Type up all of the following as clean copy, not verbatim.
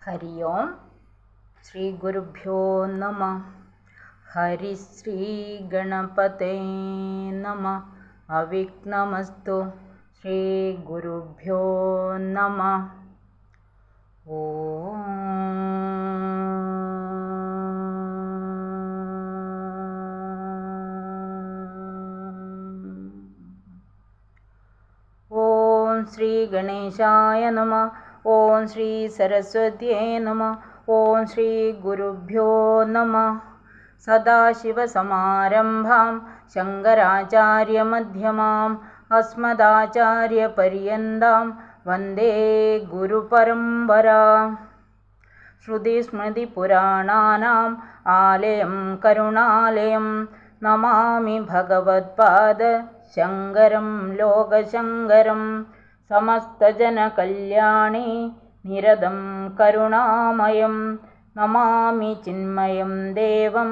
ഹരി ഓം ശ്രീ ഗുരുഭ്യോ നമഃ. ഹരിശ്രീ ഗണപതേ നമഃ. അവിഘ്നമസ്തു. ശ്രീ ഗുരുഭ്യോ നമഃ. ഓം ശ്രീ ഗണേശായ നമഃ. ഓം ശ്രീ സരസ്വത്യേ നമഃ. ഓം ശ്രീ ഗുരുഭ്യോ നമഃ. സദാശിവസമാരംഭാം ശങ്കരാചാര്യമധ്യമാം അസ്മദാചാര്യപര്യന്താം വന്ദേ ഗുരുപരമ്പരാം. ശ്രുതിസ്മൃതിപുരാണാനാം ആലയം കരുണാലയം നമാമി ഭഗവത്പാദ ശങ്കരം ലോകശങ്കരം. സമസ്തജനകല്യാണി നിരതം കരുണാമയം നമാമി ചിന്മയം ദേവം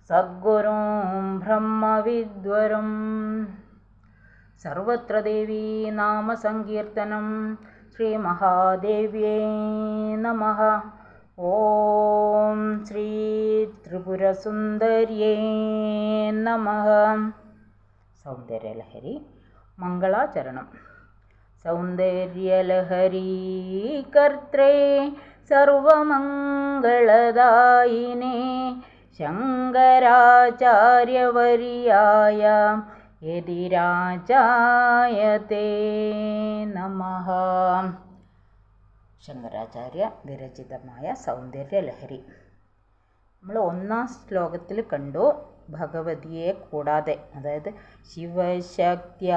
സദ്ഗുരും ബ്രഹ്മവിദ്വരം. സർവത്ര ദേവീ നാമസങ്കീർത്തനം. ശ്രീ മഹാദേവ്യേ നമഃ. ഓം ശ്രീ ത്രിപുരസുന്ദര്യേ നമഃ. സൗന്ദര്യലഹരി മംഗളാചരണം. സൗന്ദര്യലഹരീ കർത്രേ സർവമംഗളദായിനേ ശങ്കരാചാര്യവർയായ യതിരാജായതേ നമഃ. ശങ്കരാചാര്യ വിരചിതമായ സൗന്ദര്യലഹരി. നമ്മൾ ഒന്നാം ശ്ലോകത്തിൽ കണ്ടു ഭഗവതിയെ കൂടാതെ, അതായത് ശിവശക്തിയുക്തോ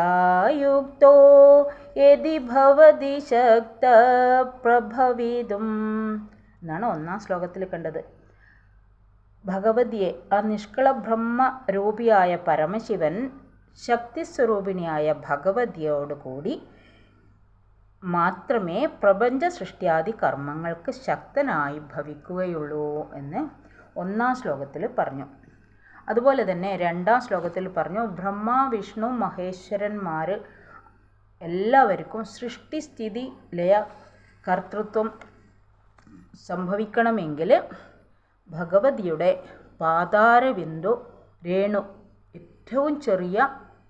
യതി ഭവതി ശക്ത പ്രഭവിതും എന്നാണ് ഒന്നാം ശ്ലോകത്തിൽ കണ്ടത്. ഭഗവതിയെ, ആ നിഷ്കള ബ്രഹ്മരൂപിയായ പരമശിവൻ ശക്തിസ്വരൂപിണിയായ ഭഗവതിയോടുകൂടി മാത്രമേ പ്രപഞ്ച സൃഷ്ടിയാദി കർമ്മങ്ങൾക്ക് ശക്തനായി ഭവിക്കുകയുള്ളൂ എന്ന് ഒന്നാം ശ്ലോകത്തിൽ പറഞ്ഞു. അതുപോലെ തന്നെ രണ്ടാം ശ്ലോകത്തിൽ പറഞ്ഞു, ബ്രഹ്മ വിഷ്ണു മഹേശ്വരന്മാർ എല്ലാവർക്കും സൃഷ്ടിസ്ഥിതി ലയ കർത്തൃത്വം സംഭവിക്കണമെങ്കിൽ ഭഗവതിയുടെ പാതാരബിന്ദു രേണു, ഏറ്റവും ചെറിയ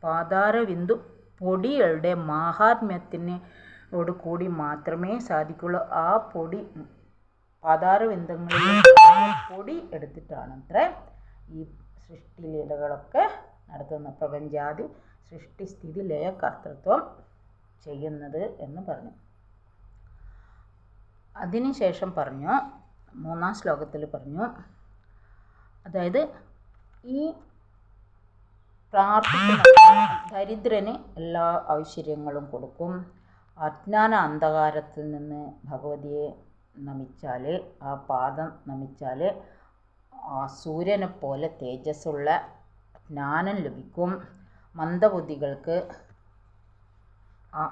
പാതാരബിന്ദു പൊടികളുടെ മാഹാത്മ്യത്തിനോട് കൂടി മാത്രമേ സാധിക്കുള്ളൂ. ആ പൊടി പാതാരബിന്ദങ്ങളിൽ പൊടി എടുത്തിട്ടാണ് അത്ര ഈ സൃഷ്ടിലീലകളൊക്കെ നടത്തുന്ന, പ്രപഞ്ചാദി സൃഷ്ടിസ്ഥിതി ലയ കർത്തൃത്വം ചെയ്യുന്നത് എന്ന് പറഞ്ഞു. അതിനുശേഷം പറഞ്ഞു, മൂന്നാം ശ്ലോകത്തിൽ പറഞ്ഞു, അതായത് ഈ പ്രാർത്ഥിക്കുന്ന ദരിദ്രന് എല്ലാ ഐശ്വര്യങ്ങളും കൊടുക്കും. അജ്ഞാന അന്ധകാരത്തിൽ നിന്ന് ഭഗവതിയെ നമിച്ചാൽ, ആ പാദം നമിച്ചാൽ ആ സൂര്യനെ പോലെ തേജസ്സുള്ള ജ്ഞാനം ലഭിക്കും. മന്ദബുദ്ധികൾക്ക് ആ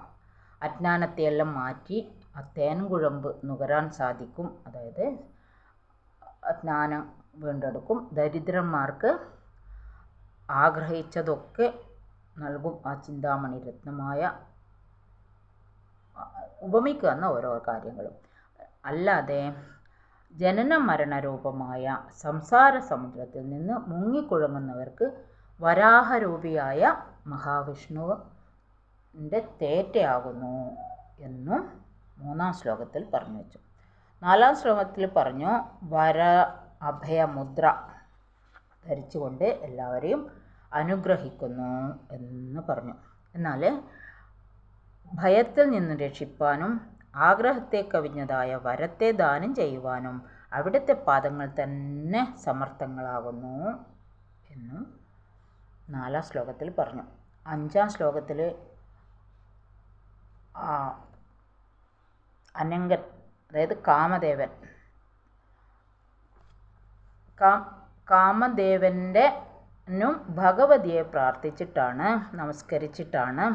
അജ്ഞാനത്തെയെല്ലാം മാറ്റി ആ തേൻകുഴമ്പ് നുകരാൻ സാധിക്കും, അതായത് ജ്ഞാനം വീണ്ടെടുക്കും. ദരിദ്രന്മാർക്ക് ആഗ്രഹിച്ചതൊക്കെ നൽകും. ആ ചിന്താമണി രത്നമായ ഉപമിക്കുന്ന ഓരോ കാര്യങ്ങളും. അല്ലാതെ ജനന മരണരൂപമായ സംസാര സമുദ്രത്തിൽ നിന്ന് മുങ്ങിക്കുഴങ്ങുന്നവർക്ക് വരാഹരൂപിയായ മഹാവിഷ്ണുവിൻ്റെ തേറ്റയാകുന്നു എന്നും മൂന്നാം ശ്ലോകത്തിൽ പറഞ്ഞു വെച്ചു. നാലാം ശ്ലോകത്തിൽ പറഞ്ഞു, വര അഭയമുദ്ര ധരിച്ചുകൊണ്ട് എല്ലാവരെയും അനുഗ്രഹിക്കുന്നു എന്ന് പറഞ്ഞു. എന്നാൽ ഭയത്തിൽ നിന്ന് രക്ഷിപ്പാനും ആഗ്രഹത്തെ കവിഞ്ഞതായ വരത്തെ ദാനം ചെയ്യുവാനും അവിടുത്തെ പാദങ്ങൾ തന്നെ സമർത്ഥങ്ങളാകുന്നു എന്നും നാലാം ശ്ലോകത്തിൽ പറഞ്ഞു. അഞ്ചാം ശ്ലോകത്തിൽ അനങ്കൻ, അതായത് കാമദേവൻ, കാമദേവൻ്റെനും ഭഗവതിയെ പ്രാർത്ഥിച്ചിട്ടാണ്, നമസ്കരിച്ചിട്ടാണ്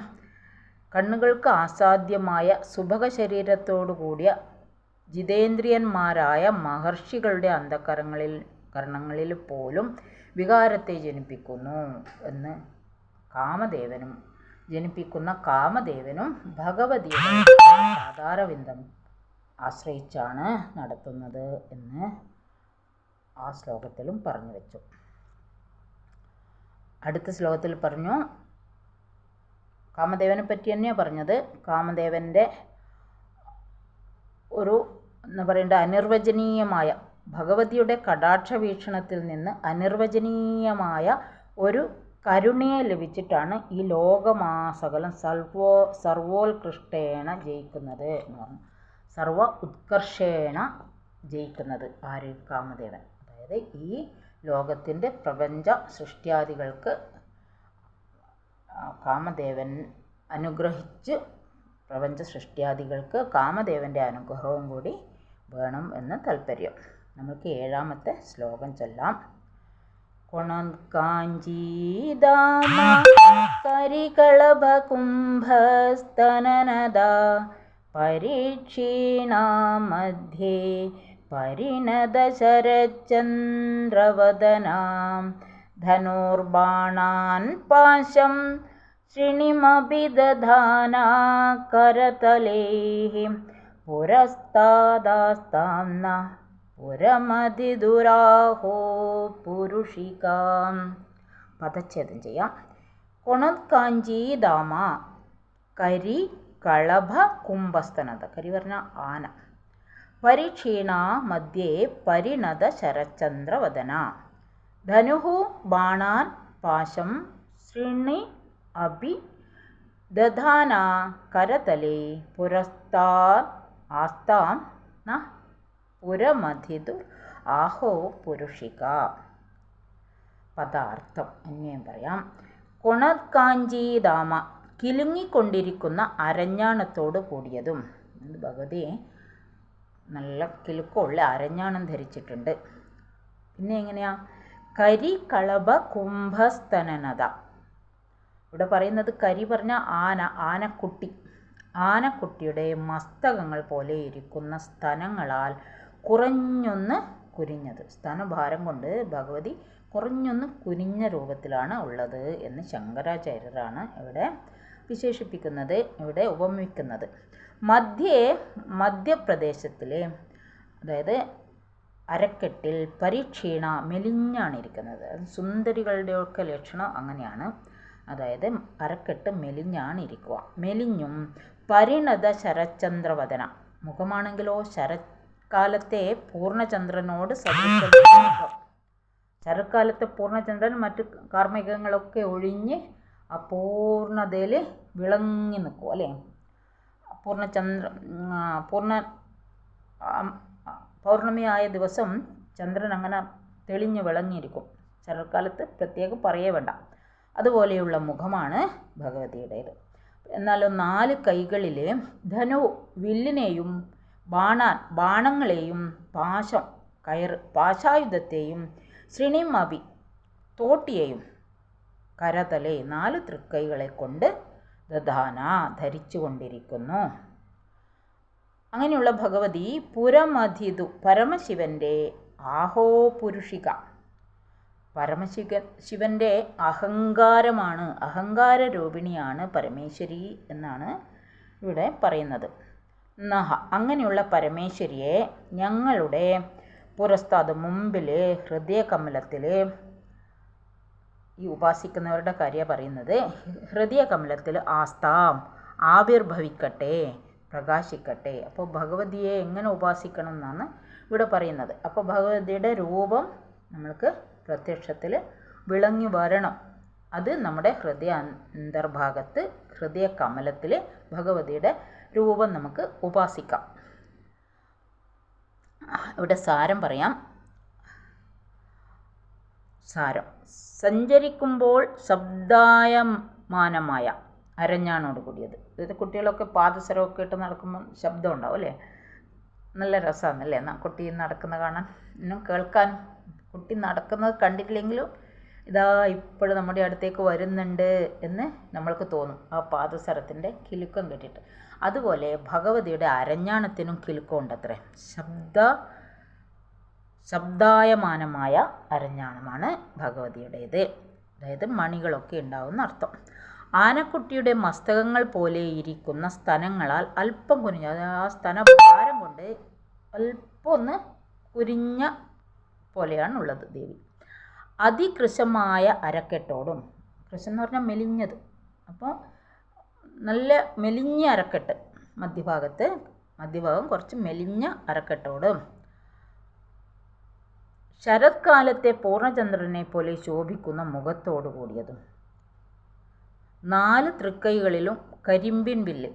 കണ്ണുകൾക്ക് അസാധ്യമായ സുഭഗ ശരീരത്തോടു കൂടിയ ജിതേന്ദ്രിയന്മാരായ മഹർഷികളുടെ കർണങ്ങളിൽ പോലും വികാരത്തെ ജനിപ്പിക്കുന്നു എന്ന് ജനിപ്പിക്കുന്ന കാമദേവനും ഭഗവതിയുടെ ആധാരബിന്ദം ആശ്രയിച്ചാണ് നടത്തുന്നത് എന്ന് ആ ശ്ലോകത്തിലും പറഞ്ഞു വെച്ചു. അടുത്ത ശ്ലോകത്തിൽ പറഞ്ഞു, കാമദേവനെ പറ്റി തന്നെയാണ് പറഞ്ഞത്. കാമദേവൻ്റെ ഒരു എന്താ പറയേണ്ട അനിർവചനീയമായ ഭഗവതിയുടെ കടാക്ഷ വീക്ഷണത്തിൽ നിന്ന് അനിർവചനീയമായ ഒരു കരുണയെ ലഭിച്ചിട്ടാണ് ഈ ലോകമാസകലം സർവോത്കൃഷ്ടേണ ജയിക്കുന്നത് എന്ന് പറഞ്ഞു. സർവ ഉത്കർഷേണ ജയിക്കുന്നത് ആര്? കാമദേവൻ. അതായത് ഈ ലോകത്തിൻ്റെ പ്രപഞ്ച സൃഷ്ടിയാദികൾക്ക് കാമദേവൻ അനുഗ്രഹിച്ച് പ്രപഞ്ച സൃഷ്ടിയാദികൾക്ക് കാമദേവൻ്റെ അനുഗ്രഹവും കൂടി വേണം എന്ന് താല്പര്യം. നമുക്ക് 7ാമത്തെ ശ്ലോകം ചൊല്ലാം. കൊണക്കാഞ്ചീദാമ കരികളഭകുംഭസ്തനനദ പരീക്ഷീണാ മധ്യേ പരിണത ശരചന്ദ്രവദനാം ധനുർബാണാൻ പാശം ശ്രീണിമപി ദധാനാ കരതലേഃ പുരസ്താദാസ്താംന പുരമതിദുരാഹോ പുരുഷികാം. പദച്ഛേദം ചെയ്യാം. കൊണത്കാഞ്ചീദാമ കരി കളഭ കുംഭസ്തനത. കരി പറഞ്ഞ ആന. പരീക്ഷീണ മധ്യേ പരിണത ശരചന്ദ്രവദന ധനുഹു ബാണാൻ പാശം ശ്രീണി അഭി ദധാന കരതലേ പുരസ്താദ് ആസ്താം ന പുരമധിദുർ ആഹോ പുരുഷിക. പദാർത്ഥം എന്നെയും പറയാം. കൊണക്കാഞ്ചീദാമ കിലുങ്ങിക്കൊണ്ടിരിക്കുന്ന അരഞ്ഞാണത്തോട് കൂടിയതും. ഭഗവതി നല്ല കിലുക്കമുള്ള അരഞ്ഞാണം ധരിച്ചിട്ടുണ്ട്. പിന്നെ എങ്ങനെയാ? കരി കളഭ കുംഭസ്തനനത. ഇവിടെ പറയുന്നത് കരി പറഞ്ഞ ആന, ആനക്കുട്ടി. ആനക്കുട്ടിയുടെ മസ്തകങ്ങൾ പോലെ ഇരിക്കുന്ന സ്തനങ്ങളാൽ കുറഞ്ഞൊന്ന് കുനിഞ്ഞത്. സ്തനഭാരം കൊണ്ട് ഭഗവതി കുറഞ്ഞൊന്ന് കുനിഞ്ഞ രൂപത്തിലാണ് ഉള്ളത് എന്ന് ശങ്കരാചാര്യരാണ് ഇവിടെ വിശേഷിപ്പിക്കുന്നത്, ഇവിടെ ഉപമിക്കുന്നത്. മധ്യപ്രദേശത്തിലെ അതായത് അരക്കെട്ടിൽ പരീക്ഷീണ മെലിഞ്ഞാണിരിക്കുന്നത്. സുന്ദരികളുടെയൊക്കെ ലക്ഷണം അങ്ങനെയാണ്. അതായത് അരക്കെട്ട് മെലിഞ്ഞാണിരിക്കുക. മെലിഞ്ഞും പരിണത ശരചന്ദ്രവദന. മുഖമാണെങ്കിലോ ശരത്കാലത്തെ പൂർണ്ണചന്ദ്രനോട് സദൃശം. ശരത്കാലത്തെ പൂർണ്ണചന്ദ്രൻ മറ്റു കാർമികങ്ങളൊക്കെ ഒഴിഞ്ഞ് അപൂർണതയിൽ വിളങ്ങി നിൽക്കും അല്ലേ? പൗർണമിയായ ദിവസം ചന്ദ്രൻ അങ്ങനെ തെളിഞ്ഞ് വിളങ്ങിയിരിക്കും. ശരത്കാലത്ത് പ്രത്യേകം പറയേ വേണ്ട. അതുപോലെയുള്ള മുഖമാണ് ഭഗവതിയുടേത്. എന്നാലും 4 കൈകളിൽ ധനു വില്ലിനെയും ബാണങ്ങളെയും പാശം പാശായുധത്തെയും ശ്രീണിമപി തോട്ടിയെയും കരതലെ 4 തൃക്കൈകളെ കൊണ്ട് ദധാന ധരിച്ചു കൊണ്ടിരിക്കുന്നു. അങ്ങനെയുള്ള ഭഗവതി പുരമധിതു പരമശിവൻ്റെ ആഹോ പുരുഷിക. ശിവൻ്റെ അഹങ്കാരമാണ്, അഹങ്കാര രൂപിണിയാണ് പരമേശ്വരി എന്നാണ് ഇവിടെ പറയുന്നത്. നഹ അങ്ങനെയുള്ള പരമേശ്വരിയെ ഞങ്ങളുടെ പുരസ്താദ് മുമ്പിൽ ഹൃദയകമലത്തിൽ, ഈ ഉപാസിക്കുന്നവരുടെ കാര്യം പറയുന്നത്, ഹൃദയകമലത്തിൽ ആസ്താം ആവിർഭവിക്കട്ടെ, പ്രകാശിക്കട്ടെ. അപ്പോൾ ഭഗവതിയെ എങ്ങനെ ഉപാസിക്കണം എന്നാണ് ഇവിടെ പറയുന്നത്. അപ്പോൾ ഭഗവതിയുടെ രൂപം നമ്മൾക്ക് പ്രത്യക്ഷത്തിൽ വിളങ്ങി വരണം. അത് നമ്മുടെ അന്തർഭാഗത്ത് ഹൃദയകമലത്തിൽ ഭഗവതിയുടെ രൂപം നമുക്ക് ഉപാസിക്കാം. ഇവിടെ സാരം പറയാം. സാരം: സഞ്ചരിക്കുമ്പോൾ ശബ്ദായമാനമായ അരഞ്ഞാണോട് കൂടിയത്. ഇത് കുട്ടികളൊക്കെ പാദസരമൊക്കെ ഇട്ട് നടക്കുമ്പോൾ ശബ്ദം ഉണ്ടാവും അല്ലേ? നല്ല രസമാണല്ലേ കുട്ടി നടക്കുന്ന കാണാൻ, ഇന്നും കേൾക്കാനും. കുട്ടി നടക്കുന്നത് കണ്ടിട്ടില്ലെങ്കിലും ഇതാ ഇപ്പോഴും നമ്മുടെ അടുത്തേക്ക് വരുന്നുണ്ട് എന്ന് നമ്മൾക്ക് തോന്നും, ആ പാദസരത്തിൻ്റെ കിലുക്കം കേട്ടിട്ട്. അതുപോലെ ഭഗവതിയുടെ അരഞ്ഞാണത്തിനും കിലുക്കം ഉണ്ടത്രേ. ശബ്ദായമാനമായ അരഞ്ഞാണമാണ് ഭഗവതിയുടേത്. അതായത് മണികളൊക്കെ ഉണ്ടാവുന്ന അർത്ഥം. ആനക്കുട്ടിയുടെ മസ്തകങ്ങൾ പോലെ ഇരിക്കുന്ന സ്തനങ്ങളാൽ അല്പം കുനിഞ്ഞ, ആ സ്തനഭാരം കൊണ്ട് കൊണ്ട് അല്പം ഒന്ന് കുരിഞ്ഞ പോലെയാണുള്ളത് ദേവി. അതികൃശമായ അരക്കെട്ടോടും, കൃശം എന്ന് പറഞ്ഞാൽ മെലിഞ്ഞത്, അപ്പോൾ നല്ല മെലിഞ്ഞ അരക്കെട്ട്, മധ്യഭാഗം കുറച്ച് മെലിഞ്ഞ അരക്കെട്ടോടും ശരത്കാലത്തെ പൂർണ്ണചന്ദ്രനെ പോലെ ശോഭിക്കുന്ന മുഖത്തോടു കൂടിയതും 4 തൃക്കൈകളിലും കരിമ്പിൻ വില്ല്.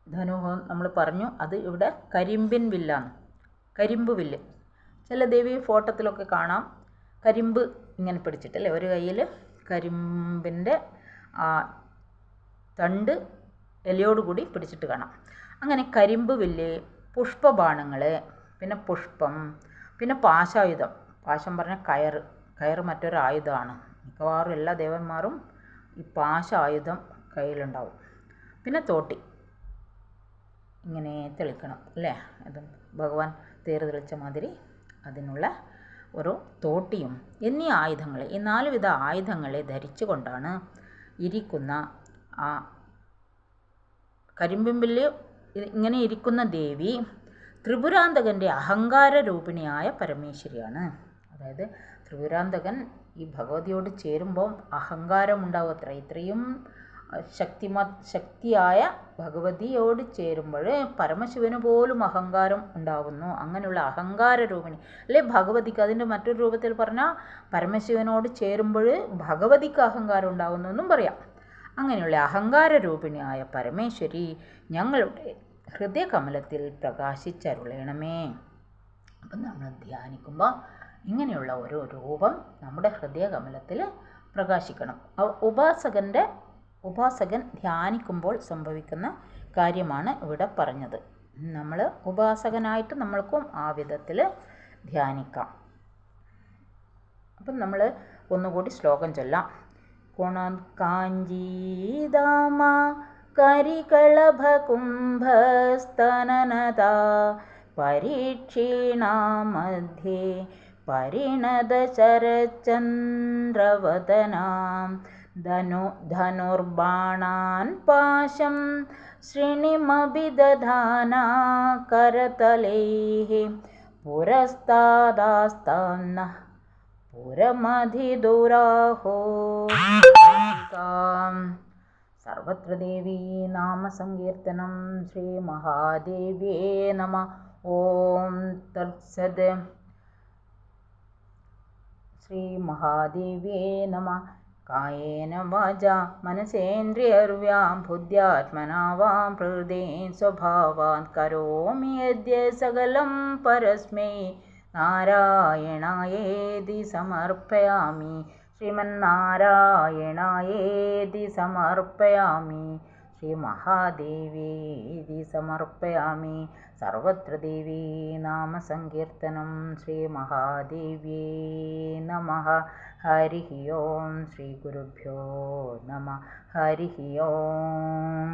ധനുഹം നമ്മൾ പറഞ്ഞു, അത് ഇവിടെ കരിമ്പിൻ വില്ലാണ്, കരിമ്പ് വില്ല്. ചില ദേവി ഫോട്ടോത്തിലൊക്കെ കാണാം കരിമ്പ് ഇങ്ങനെ പിടിച്ചിട്ടല്ലേ, ഒരു കയ്യിൽ കരിമ്പിൻ്റെ തണ്ട് ഇലയോടുകൂടി പിടിച്ചിട്ട് കാണാം. അങ്ങനെ കരിമ്പ് വില്ല്, പുഷ്പബാണങ്ങൾ, പിന്നെ പുഷ്പം, പിന്നെ പാശായുധം. പാശം പറഞ്ഞാൽ കയറ് മറ്റൊരു ആയുധമാണ്. മിക്കവാറും എല്ലാ ദേവന്മാരും ഈ പാശായുധം കയ്യിലുണ്ടാവും. പിന്നെ തോട്ടി ഇങ്ങനെ തെളിക്കണം അല്ലേ, അതും ഭഗവാൻ തേര് തെളിച്ച മാതിരി അതിനുള്ള ഒരു തോട്ടിയും എന്നീ ആയുധങ്ങൾ, ഈ 4 വിധ ആയുധങ്ങളെ ധരിച്ചു കൊണ്ടാണ് ഇരിക്കുന്ന ആ കരിമ്പിമ്പിൽ ഇങ്ങനെ ഇരിക്കുന്ന ദേവി ത്രിപുരാന്തകൻ്റെ അഹങ്കാര രൂപിണിയായ പരമേശ്വരിയാണ്. അതായത് ത്രിപുരാന്തകൻ ഈ ഭഗവതിയോട് ചേരുമ്പോൾ അഹങ്കാരം ഉണ്ടാവും അത്ര. ഇത്രയും ശക്തിയായ ഭഗവതിയോട് ചേരുമ്പോൾ പരമശിവന് പോലും അഹങ്കാരം ഉണ്ടാവുന്നു. അങ്ങനെയുള്ള അഹങ്കാര രൂപിണി അല്ലെ ഭഗവതിക്ക്. അതിൻ്റെ മറ്റൊരു രൂപത്തിൽ പറഞ്ഞാൽ പരമശിവനോട് ചേരുമ്പോൾ ഭഗവതിക്ക് അഹങ്കാരം ഉണ്ടാവുന്നു എന്നും പറയാം. അങ്ങനെയുള്ള അഹങ്കാര രൂപിണിയായ പരമേശ്വരി ഞങ്ങളുടെ ഹൃദയകമലത്തിൽ പ്രകാശിച്ചരുളണമേ. അപ്പം നമ്മൾ ധ്യാനിക്കുമ്പോൾ ഇങ്ങനെയുള്ള ഓരോ രൂപം നമ്മുടെ ഹൃദയകമലത്തിൽ പ്രകാശിക്കണം. ഉപാസകൻ ധ്യാനിക്കുമ്പോൾ സംഭവിക്കുന്ന കാര്യമാണ് ഇവിടെ പറഞ്ഞത്. നമ്മൾ ഉപാസകനായിട്ട് നമ്മൾക്കും ആ വിധത്തിൽ ധ്യാനിക്കാം. അപ്പം നമ്മൾ ഒന്നുകൂടി ശ്ലോകം ചൊല്ലാം. കുണകാഞ്ചീദാമ കരികളഭകുംഭസ്തനനതാ പരീക്ഷീണാ മധ്യേ പരിണതശരചന്ദ്രവദനാം ധനുർബാണാൻ പാശം ശ്രീണിമഭിദധാനാ കരതലൈഃ പുരസ്താദാസ്താന്നഃ പുരമധിദുരാഹോ. സർവത്ര ദേവീ നാമസങ്കീർത്തനം. ശ്രീ മഹാദേവ്യേ നമഃ. ഓം തത്സത്. ശ്രീ മഹാദേവ്യേ നമഃ. കായേന വാചാ മനസേന്ദ്രിയർവ്യാം ബുദ്ധ്യാത്മനാ വാം പ്രകൃതേ സ്വഭാവാത് കരോമി യദ്യ സകലം പരസ്മൈ നാരായണായേതി സമർപ്പയാമി. ശ്രീമന്നാരായണായേതി സമർപ്പയാമി. ശ്രീ മഹാദേവേതി സമർപ്പയാമി. സർവത്ര ദേവീ നാമസങ്കീർത്തനം. ശ്രീ മഹാദേവ്യേ നമഃ. ഹരി ഓം. ശ്രീ ഗുരുഭ്യോ നമഃ. ഹരി ഓം.